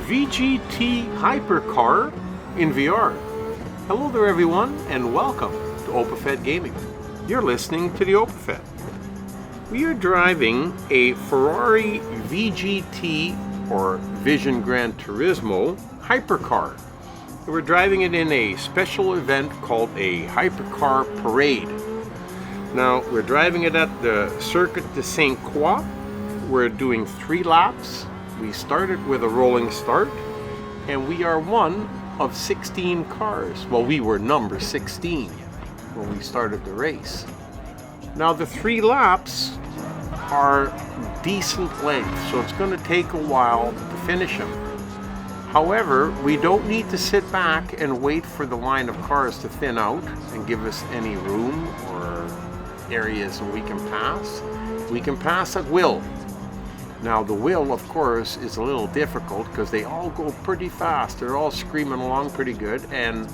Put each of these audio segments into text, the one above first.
VGT Hypercar in VR. Hello there everyone and welcome to OpenFed Gaming. You're listening to the OpenFed. We are driving a Ferrari VGT or Vision Gran Turismo Hypercar. We're driving it in a special event called a Hypercar Parade. Now we're driving it at the Circuit de Saint Croix. We're doing 3 laps. We started with a rolling start, and we are one of 16 cars. Well, we were number 16 when we started the race. Now the 3 laps are decent length, so it's going to take a while to finish them. However, we don't need to sit back and wait for the line of cars to thin out and give us any room or areas that we can pass. We can pass at will. Now the will, of course, is a little difficult because they all go pretty fast. They're all screaming along pretty good, and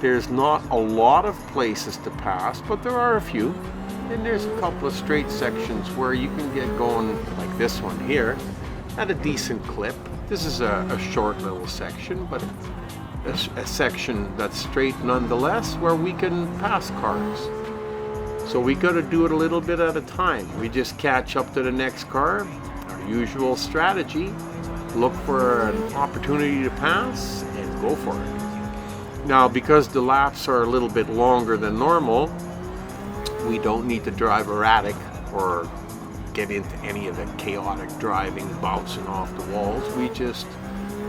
there's not a lot of places to pass, but there are a few. And there's a couple of straight sections where you can get going, like this one here, at a decent clip. This is a short little section, but a section that's straight nonetheless, where we can pass cars. So we got to do it a little bit at a time. We just catch up to the next car. Usual strategy, look for an opportunity to pass and go for it. Now because the laps are a little bit longer than normal, we don't need to drive erratic or get into any of the chaotic driving, bouncing off the walls. We just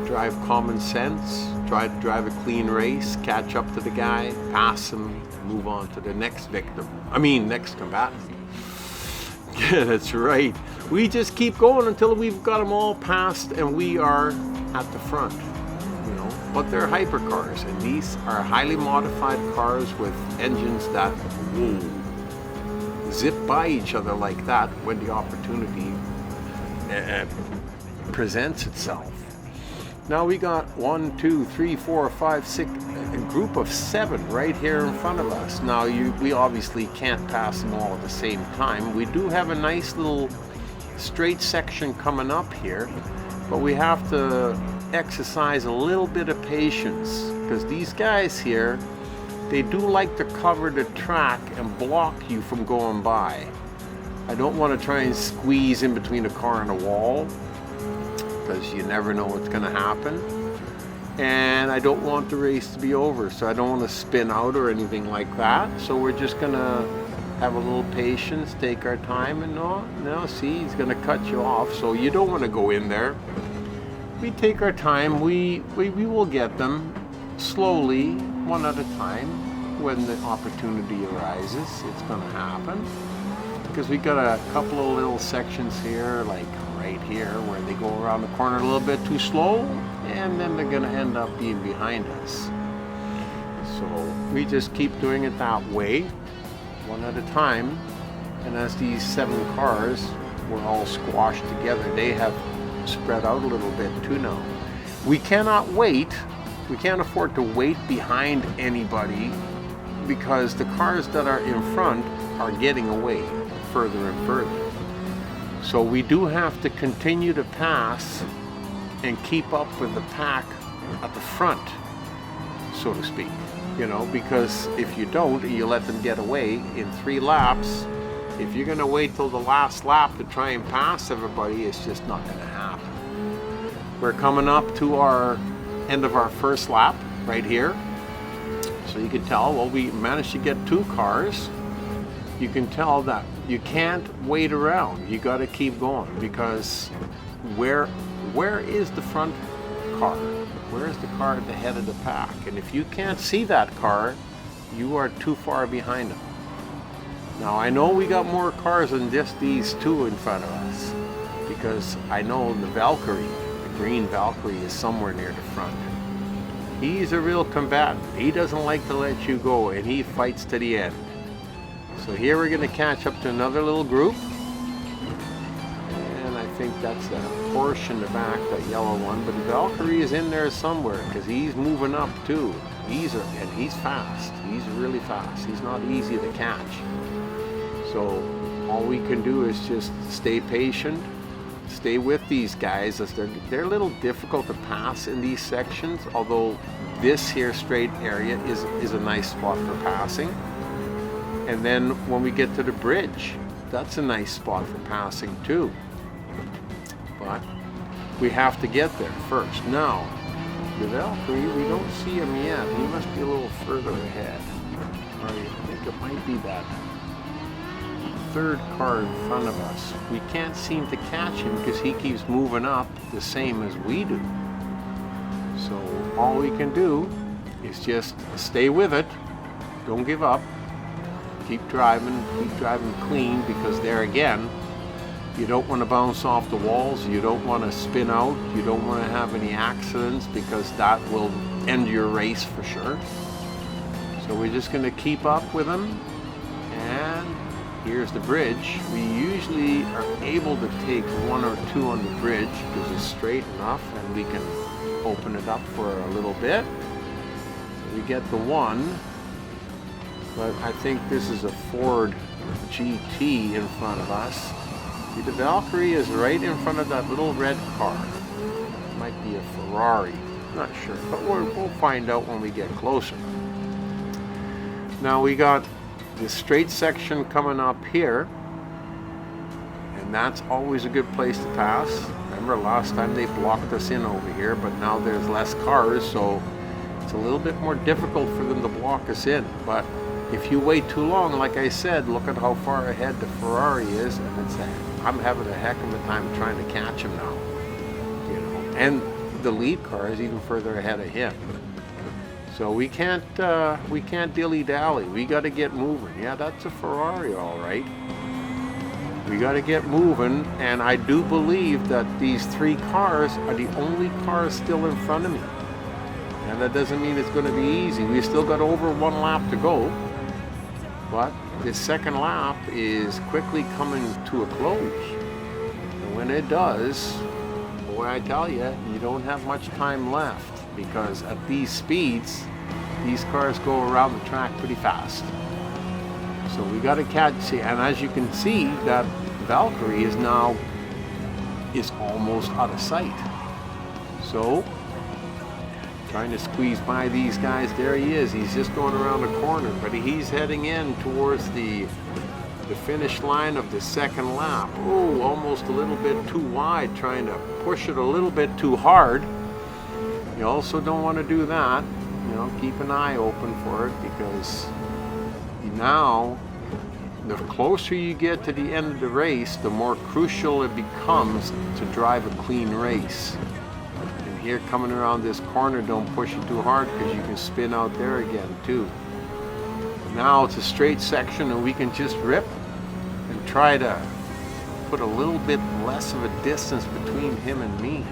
drive common sense, try to drive a clean race, catch up to the guy, pass him, move on to the next next combatant. Yeah, that's right. We just keep going until we've got them all passed and we are at the front, But they're hypercars, and these are highly modified cars with engines that zip by each other like that when the opportunity presents itself. Now we got 1, 2, 3, 4, 5, 6, a group of 7 right here in front of us. Now we obviously can't pass them all at the same time. We do have a nice little straight section coming up here, but we have to exercise a little bit of patience because these guys here, they do like to cover the track and block you from going by. I don't want to try and squeeze in between a car and a wall, because you never know what's going to happen, and I don't want the race to be over, so I don't want to spin out or anything like that. So we're just going to have a little patience, take our time, and no, see, he's going to cut you off, so you don't want to go in there. We take our time. We will get them slowly, one at a time. When the opportunity arises, it's going to happen, because we got a couple of little sections here, like right here, where they go around the corner a little bit too slow, and then they're going to end up being behind us. So we just keep doing it that way, one at a time. And as these 7 cars were all squashed together, they have spread out a little bit too now. We cannot wait. We can't afford to wait behind anybody, because the cars that are in front are getting away further and further. So we do have to continue to pass and keep up with the pack at the front, so to speak, because if you don't, you let them get away in 3 laps, if you're going to wait till the last lap to try and pass everybody, it's just not going to happen. We're coming up to our end of our first lap right here. So you can tell, well, we managed to get 2 cars. You can tell that you can't wait around. You got to keep going, because where is the front car? Where is the car at the head of the pack? And if you can't see that car, you are too far behind them. Now I know we got more cars than just these 2 in front of us, because I know the Valkyrie, the green Valkyrie, is somewhere near the front. He's a real combatant. He doesn't like to let you go, and he fights to the end. So here we're going to catch up to another little group, and I think that's the Porsche in the back, that yellow one, but the Valkyrie is in there somewhere, because he's moving up too. He's fast. He's really fast. He's not easy to catch. So all we can do is just stay patient, stay with these guys, as they're a little difficult to pass in these sections, although this here straight area is a nice spot for passing. And then when we get to the bridge, that's a nice spot for passing too. But we have to get there first. Now, the Valkyrie, we don't see him yet. He must be a little further ahead. Or I think it might be that third car in front of us. We can't seem to catch him because he keeps moving up the same as we do. So all we can do is just stay with it. Don't give up. Keep driving clean, because there again, you don't want to bounce off the walls, you don't want to spin out, you don't want to have any accidents, because that will end your race for sure. So we're just going to keep up with them. And here's the bridge. We usually are able to take one or two on the bridge because it's straight enough and we can open it up for a little bit. We get the one, but I think this is a Ford GT in front of us. See, the Valkyrie is right in front of that little red car. It might be a Ferrari, not sure, but we'll find out when we get closer. Now we got this straight section coming up here, and that's always a good place to pass. Remember last time they blocked us in over here, but now there's less cars, so it's a little bit more difficult for them to block us in. But if you wait too long, like I said, look at how far ahead the Ferrari is, and I'm having a heck of a time trying to catch him now. You know, and the lead car is even further ahead of him. So we can't dilly-dally. We got to get moving. Yeah, that's a Ferrari, all right. We got to get moving, and I do believe that these three cars are the only cars still in front of me. And that doesn't mean it's going to be easy. We still got over one lap to go, but this second lap is quickly coming to a close. And when it does, boy, I tell you, you don't have much time left. Because at these speeds, these cars go around the track pretty fast. So we got to catch, and as you can see, that Valkyrie is almost out of sight. So, trying to squeeze by these guys. There he is. He's just going around the corner, but he's heading in towards the finish line of the second lap. Oh, almost a little bit too wide, trying to push it a little bit too hard. You also don't want to do that. You know, keep an eye open for it, because now the closer you get to the end of the race, the more crucial it becomes to drive a clean race. And here, coming around this corner, don't push it too hard because you can spin out there again too. Now it's a straight section and we can just rip and try to put a little bit less of a distance between him and me.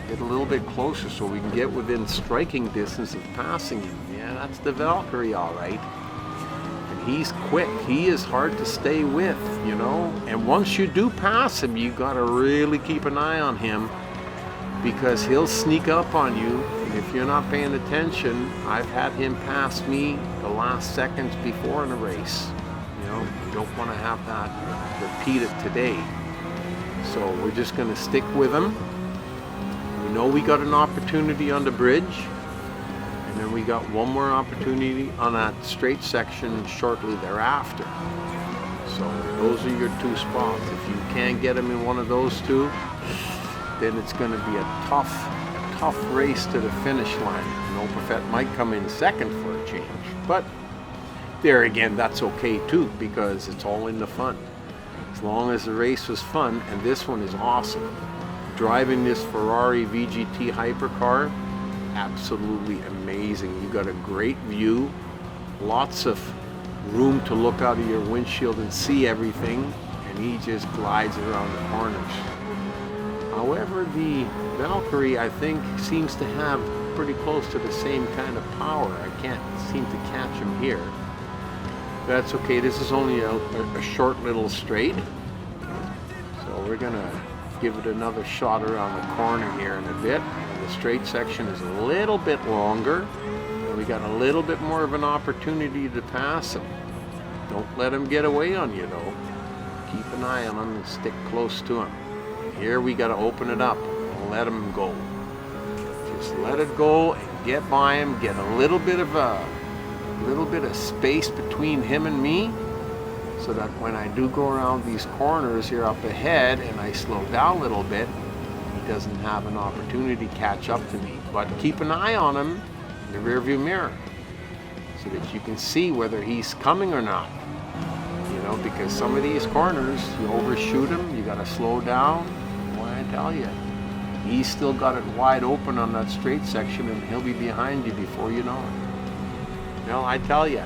Get a little bit closer so we can get within striking distance of passing him. Yeah, that's the Valkyrie, all right. And he's quick. He is hard to stay with, you know. And once you do pass him, you got to really keep an eye on him, because he'll sneak up on you. And if you're not paying attention, I've had him pass me the last seconds before in a race. You know, you don't want to have that repeated today. So we're just going to stick with him. We know we got an opportunity on the bridge, and then we got one more opportunity on that straight section shortly thereafter. So those are your two spots. If you can't get them in one of those two, then it's going to be a tough race to the finish line. And Opafet might come in second for a change, but there again, that's okay too, because it's all in the fun. As long as the race was fun, and this one is awesome. Driving this Ferrari VGT Hypercar, absolutely amazing. You got a great view, lots of room to look out of your windshield and see everything, and he just glides around the corners. However, the Valkyrie, I think, seems to have pretty close to the same kind of power. I can't seem to catch him here. That's okay, this is only a short little straight, so we're gonna give it another shot around the corner here in a bit. And the straight section is a little bit longer, and we got a little bit more of an opportunity to pass him. Don't let him get away on you though. Keep an eye on him and stick close to him. here we got to open it up and let him go. Just let it go and get by him, get a little bit of space between him and me, so that when I do go around these corners here up ahead and I slow down a little bit, he doesn't have an opportunity to catch up to me. But keep an eye on him in the rear view mirror so that you can see whether he's coming or not. You know, because some of these corners, you overshoot him, you gotta slow down. Boy, I tell you, he's still got it wide open on that straight section and he'll be behind you before you know it. Well, I tell you,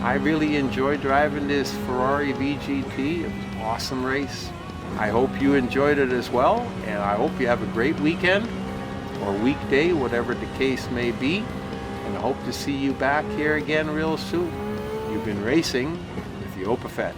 I really enjoyed driving this Ferrari VGT. It was an awesome race. I hope you enjoyed it as well, and I hope you have a great weekend or weekday, whatever the case may be. And I hope to see you back here again real soon. You've been racing with the Opafet.